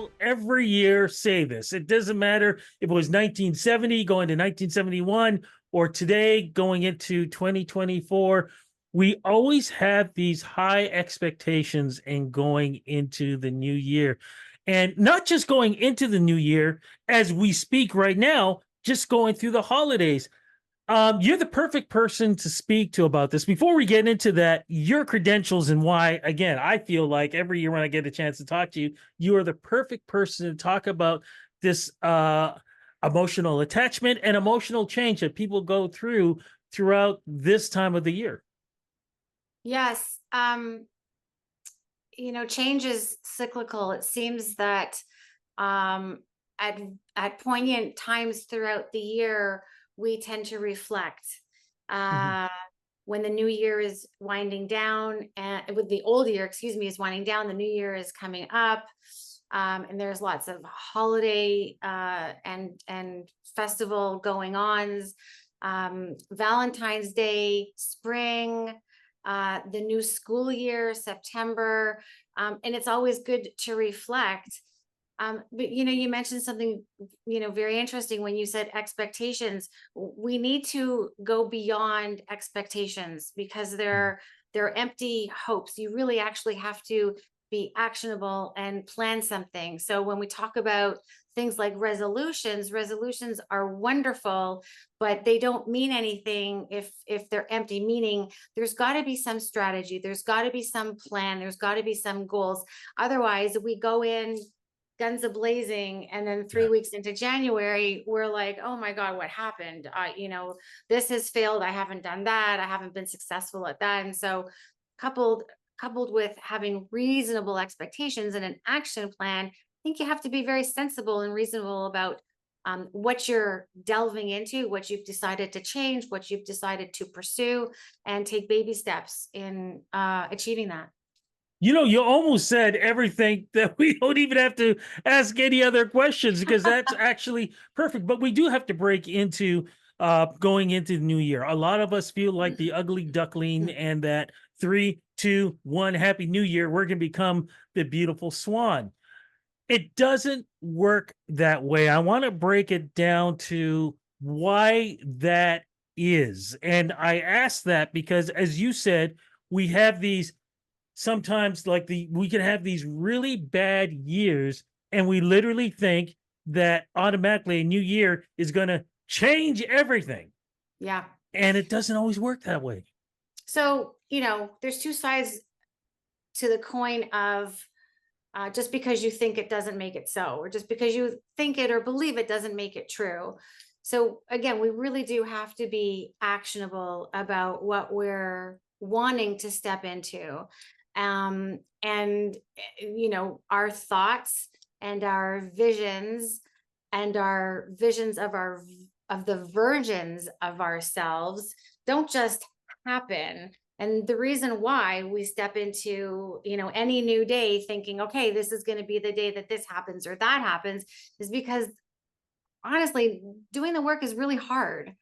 people every year say this. It doesn't matter if it was 1970 going to 1971 or today going into 2024. We always have these high expectations in going into the new year. And not just going into the new year as we speak right now, just going through the holidays. You're the perfect person to speak to about this. Before we get into that, your credentials and why, again, I feel like every year when I get a chance to talk to you, you are the perfect person to talk about this emotional attachment and emotional change that people go through throughout this time of the year. Yes. Change is cyclical. It seems that um, at poignant times throughout the year, we tend to reflect. Mhm. Uh, when the new year is winding down, and with the old year, excuse me, is winding down, the new year is coming up, and there's lots of holiday and festival going ons. Valentine's Day, spring, the new school year, September, and it's always good to reflect. But you mentioned something, very interesting when you said expectations. We need to go beyond expectations because they're empty hopes. You really actually have to be actionable and plan something. So when we talk about things like resolutions are wonderful, but they don't mean anything if they're empty, meaning there's got to be some strategy, there's got to be some plan, there's got to be some goals. Otherwise, we go in guns a blazing, and then 3 weeks into January, we're like, oh my God, what happened? This has failed. I haven't done that. I haven't been successful at that. And so coupled with having reasonable expectations and an action plan, I think you have to be very sensible and reasonable about what you're delving into, what you've decided to change, what you've decided to pursue, and take baby steps in achieving that. You almost said everything that we don't even have to ask any other questions because that's actually perfect. But we do have to break into going into the new year. A lot of us feel like the ugly duckling and that 3, 2, 1, happy new year, we're going to become the beautiful swan. It doesn't work that way. I want to break it down to why that is. And I ask that because, as you said, we have these sometimes like we can have these really bad years and we literally think that automatically a new year is going to change everything, Yeah. and it doesn't always work that way. So, there's two sides to the coin of just because you think it doesn't make it so, or just because you think it or believe it doesn't make it true. So, again, we really do have to be actionable about what we're wanting to step into. Our thoughts and our visions of the versions of ourselves don't just happen. And the reason why we step into, any new day thinking, okay, this is going to be the day that this happens or that happens, is because honestly, doing the work is really hard.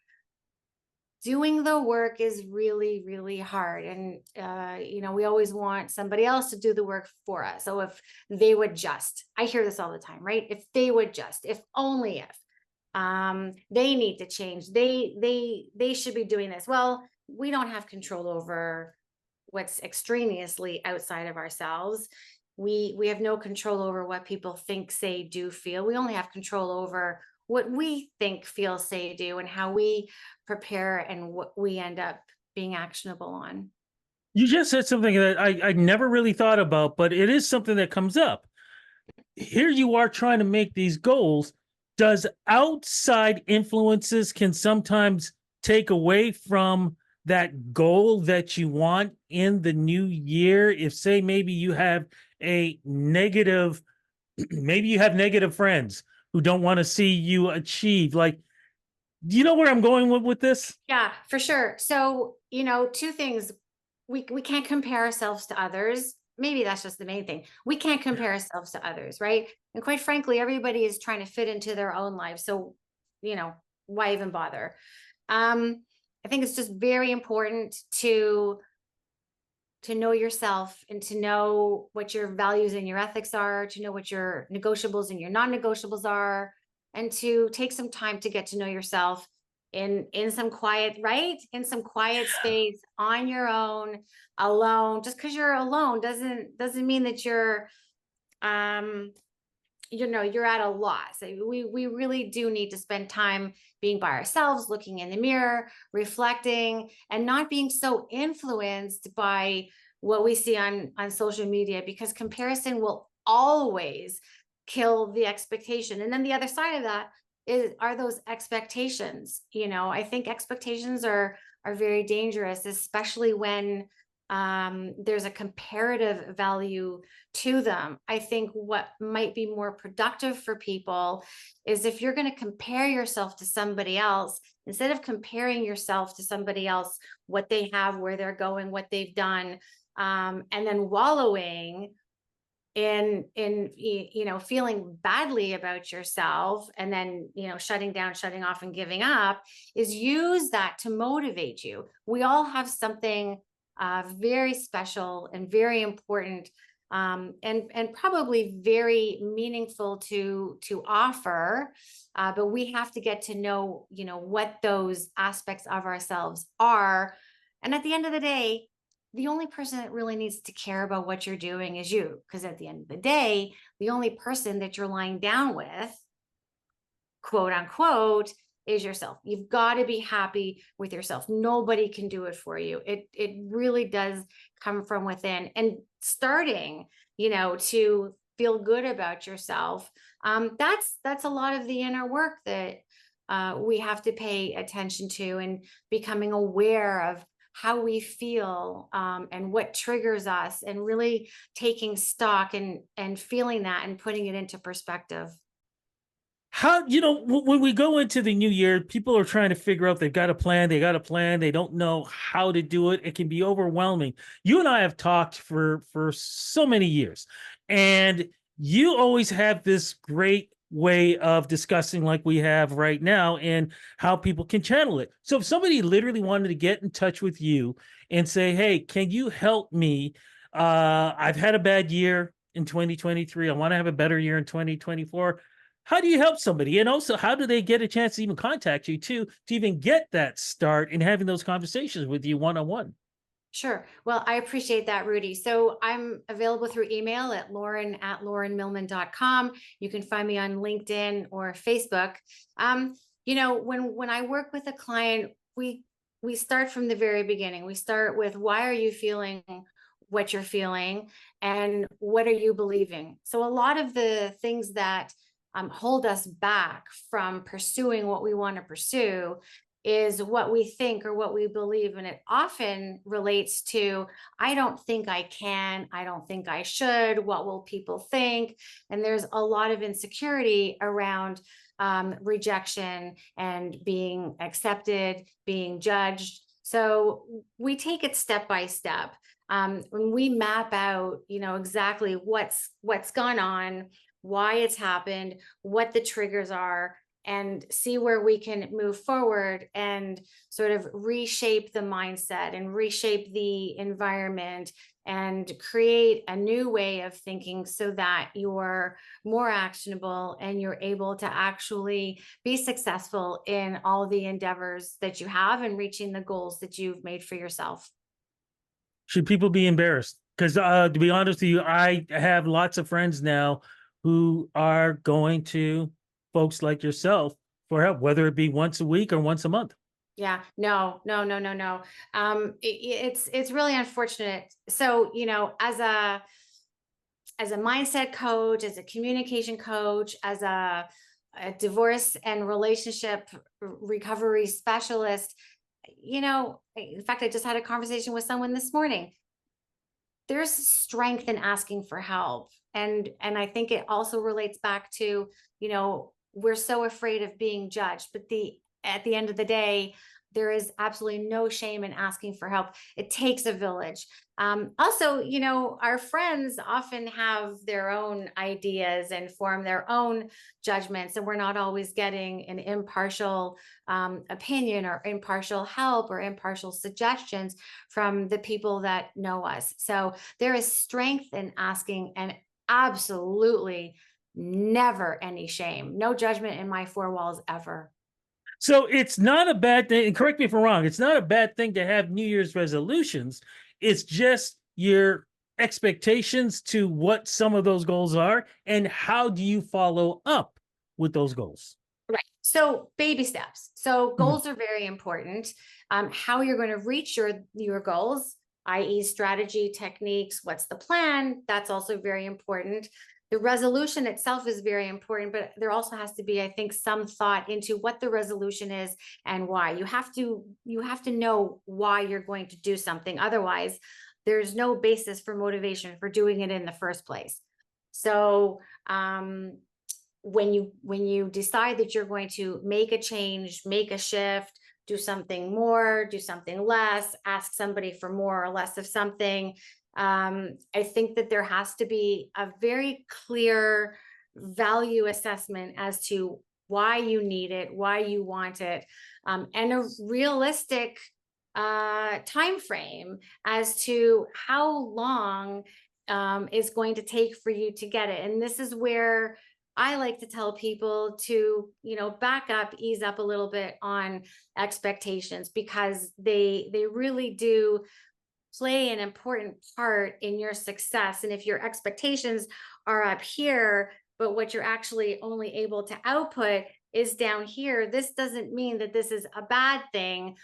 Doing the work is really, really hard. And, we always want somebody else to do the work for us. So if they would just, I hear this all the time, right? If they would just, if only if, they need to change, they should be doing this. Well, we don't have control over what's extraneously outside of ourselves. We have no control over what people think, say, do, feel. We only have control over what we think, feel, say, do, and how we prepare and what we end up being actionable on. You just said something that I never really thought about, but it is something that comes up. Here you are trying to make these goals. Does outside influences can sometimes take away from that goal that you want in the new year? If, say, maybe you have a negative, maybe you have negative friends who don't want to see you achieve. Like, do you know where I'm going with this? Yeah, for sure. So, two things. We can't compare ourselves to others. Maybe that's just the main thing. We can't compare ourselves to others, right? And quite frankly, everybody is trying to fit into their own life. So, why even bother? I think it's just very important to to know yourself and to know what your values and your ethics are, to know what your negotiables and your non-negotiables are, and to take some time to get to know yourself in some quiet, right? In some quiet space on your own, alone. Just because you're alone doesn't mean that um you're at a loss. We really do need to spend time being by ourselves, looking in the mirror, reflecting, and not being so influenced by what we see on social media, because comparison will always kill the expectation. And then the other side of that are those expectations. I think expectations are very dangerous, especially when there's a comparative value to them. I think what might be more productive for people is, if you're going to compare yourself to somebody else, instead of comparing yourself to somebody else, what they have, where they're going, what they've done, and then wallowing in feeling badly about yourself, and then shutting down, shutting off, and giving up, is use that to motivate you. We all have something very special and very important, and probably very meaningful to offer, but we have to get to know what those aspects of ourselves are. And at the end of the day, the only person that really needs to care about what you're doing is you, because at the end of the day, the only person that you're lying down with, quote unquote, is yourself. You've got to be happy with yourself. Nobody can do it for you. It really does come from within. And starting, to feel good about yourself, that's a lot of the inner work that we have to pay attention to, and becoming aware of how we feel, and what triggers us, and really taking stock and feeling that and putting it into perspective. How, when we go into the new year, people are trying to figure out, they've got a plan, they don't know how to do it. It can be overwhelming. You and I have talked for so many years, and you always have this great way of discussing, like we have right now, and how people can channel it. So if somebody literally wanted to get in touch with you and say, "Hey, can you help me? I've had a bad year in 2023. I want to have a better year in 2024." How do you help somebody? And also, how do they get a chance to even contact you to even get that start in having those conversations with you one on one? Sure. Well, I appreciate that, Rudy. So I'm available through email at lauren@laurenmillman.com. You can find me on LinkedIn or Facebook. When I work with a client, we start from the very beginning. We start with, why are you feeling what you're feeling, and what are you believing? So a lot of the things that hold us back from pursuing what we want to pursue is what we think or what we believe. And it often relates to, I don't think I can, I don't think I should, what will people think? And there's a lot of insecurity around rejection and being accepted, being judged. So we take it step by step. When we map out, exactly what's gone on, why it's happened, what the triggers are, and see where we can move forward and sort of reshape the mindset and reshape the environment and create a new way of thinking, so that you're more actionable and you're able to actually be successful in all the endeavors that you have, and reaching the goals that you've made for yourself. Should people be embarrassed? Because to be honest with you, I have lots of friends now who are going to folks like yourself for help, whether it be once a week or once a month. Yeah, no, no, no, no, no. It's really unfortunate. So, as a mindset coach, as a communication coach, as a divorce and relationship recovery specialist, in fact, I just had a conversation with someone this morning. There's strength in asking for help. And I think it also relates back to, we're so afraid of being judged, but at the end of the day, There is absolutely no shame in asking for help. It takes a village. Also, our friends often have their own ideas and form their own judgments, and we're not always getting an impartial opinion or impartial help or impartial suggestions from the people that know us. So there is strength in asking, and absolutely never any shame, no judgment in my four walls ever. So it's not a bad thing. And correct me if I'm wrong. It's not a bad thing to have New Year's resolutions. It's just your expectations to what some of those goals are and how do you follow up with those goals. Right. So baby steps. So Mhm. goals are very important. How you're going to reach your goals, i.e., strategy, techniques, what's the plan? That's also very important. The resolution itself is very important, but there also has to be, I think, some thought into what the resolution is and why. You have to know why you're going to do something. Otherwise, there's no basis for motivation for doing it in the first place. So when you decide that you're going to make a change, make a shift, do something more, do something less, ask somebody for more or less of something, I think that there has to be a very clear value assessment as to why you need it, why you want it, and a realistic time frame as to how long is going to take for you to get it. And this is where I like to tell people to, back up, ease up a little bit on expectations, because they really do play an important part in your success. And if your expectations are up here, but what you're actually only able to output is down here, this doesn't mean that this is a bad thing.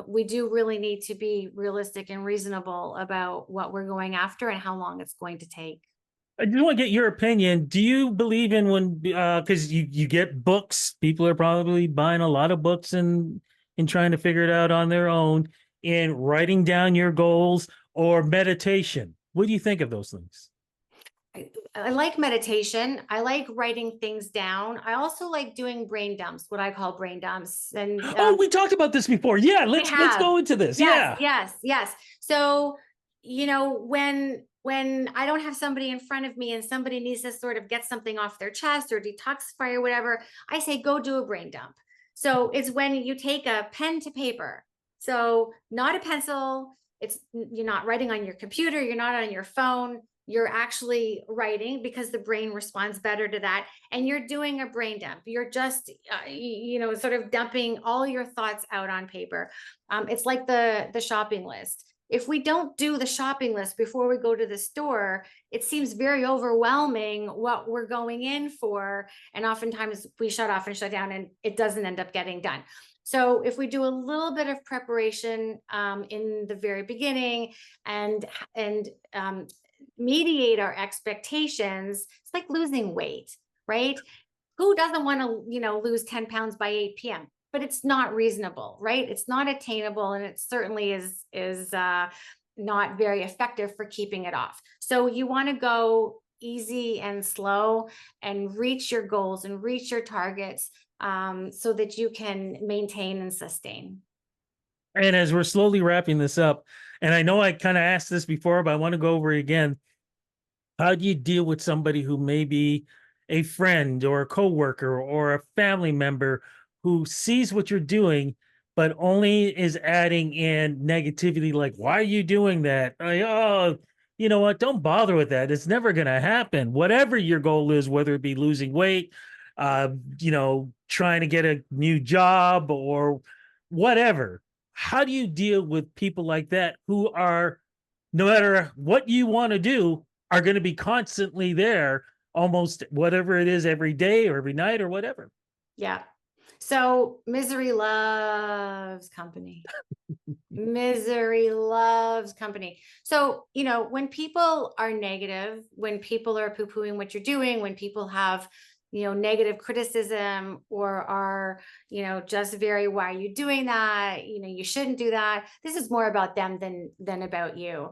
We do really need to be realistic and reasonable about what we're going after and how long it's going to take. I just want to get your opinion. Do you believe in when because you get books, people are probably buying a lot of books and trying to figure it out on their own and writing down your goals or meditation. What do you think of those things? I like meditation. I like writing things down. I also like doing brain dumps, what I call brain dumps. And Oh, we talked about this before. Yeah, we let's have. go into this. Yes, Yeah. yes, yes. So, when I don't have somebody in front of me and somebody needs to sort of get something off their chest or detoxify or whatever, I say go do a brain dump. So it's when you take a pen to paper. So not a pencil. You're not writing on your computer, you're not on your phone. You're actually writing because the brain responds better to that. And you're doing a brain dump. You're just, sort of dumping all your thoughts out on paper. It's like the shopping list. If we don't do the shopping list before we go to the store, it seems very overwhelming what we're going in for. And oftentimes we shut off and shut down and it doesn't end up getting done. So if we do a little bit of preparation in the very beginning and mediate our expectations, it's like losing weight, right? Who doesn't want to, lose 10 pounds by 8 p.m.? But it's not reasonable, right? It's not attainable, and it certainly is not very effective for keeping it off. So you want to go easy and slow and reach your goals and reach your targets, so that you can maintain and sustain. And as we're slowly wrapping this up, and I know I kind of asked this before, but I want to go over it again. How do you deal with somebody who may be a friend or a coworker or a family member who sees what you're doing, but only is adding in negativity, like, why are you doing that? Like, oh, you know what? Don't bother with that. It's never going to happen. Whatever your goal is, whether it be losing weight, trying to get a new job or whatever. How do you deal with people like that who are, no matter what you want to do, are going to be constantly there, almost whatever it is, every day or every night or whatever? Yeah. So misery loves company. Misery loves company. So, when people are negative, when people are poo-pooing what you're doing, when people have, negative criticism or are, just very, why are you doing that? You shouldn't do that. This is more about them than about you.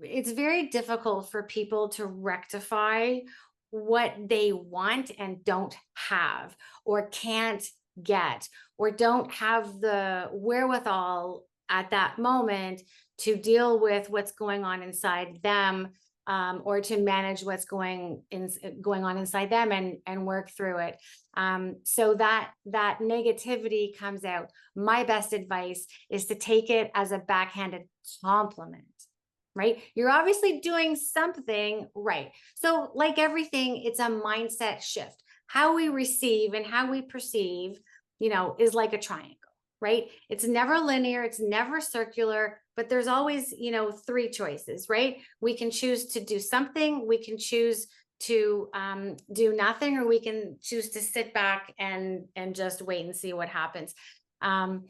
It's very difficult for people to rectify what they want and don't have or can't get, or don't have the wherewithal at that moment to deal with what's going on inside them, or to manage what's going on inside them, and work through it. So that negativity comes out. My best advice is to take it as a backhanded compliment, right? You're obviously doing something right. So, like everything, it's a mindset shift. How we receive and how we perceive, is like a triangle, right? It's never linear, it's never circular, but there's always, three choices, right? We can choose to do something, we can choose to do nothing, or we can choose to sit back and just wait and see what happens. Um,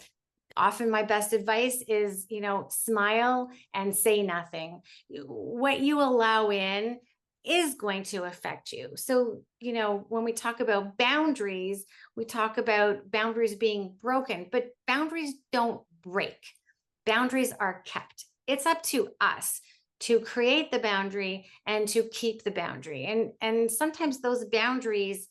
Often my best advice is, smile and say nothing. What you allow in is going to affect you. So, when we talk about boundaries, we talk about boundaries being broken, but boundaries don't break. Boundaries are kept. It's up to us to create the boundary and to keep the boundary. And sometimes those boundaries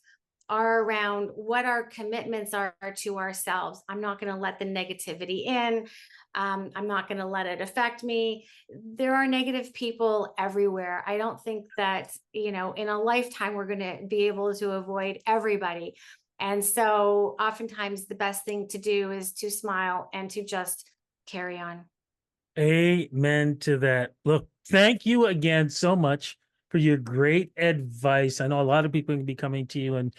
are around what our commitments are to ourselves. I'm not going to let the negativity in. I'm not going to let it affect me. There are negative people everywhere. I don't think that, in a lifetime, we're going to be able to avoid everybody. And so oftentimes the best thing to do is to smile and to just carry on. Amen to that. Look, thank you again so much for your great advice. I know a lot of people can be coming to you and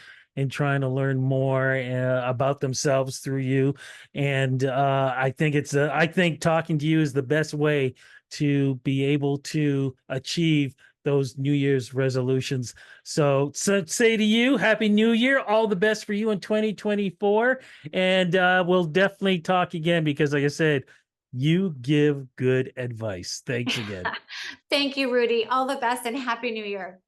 trying to learn more about themselves through you, and I think talking to you is the best way to be able to achieve those New Year's resolutions. So say to you, Happy New Year! All the best for you in 2024, and we'll definitely talk again because, like I said, you give good advice. Thanks again. Thank you, Rudy. All the best and Happy New Year.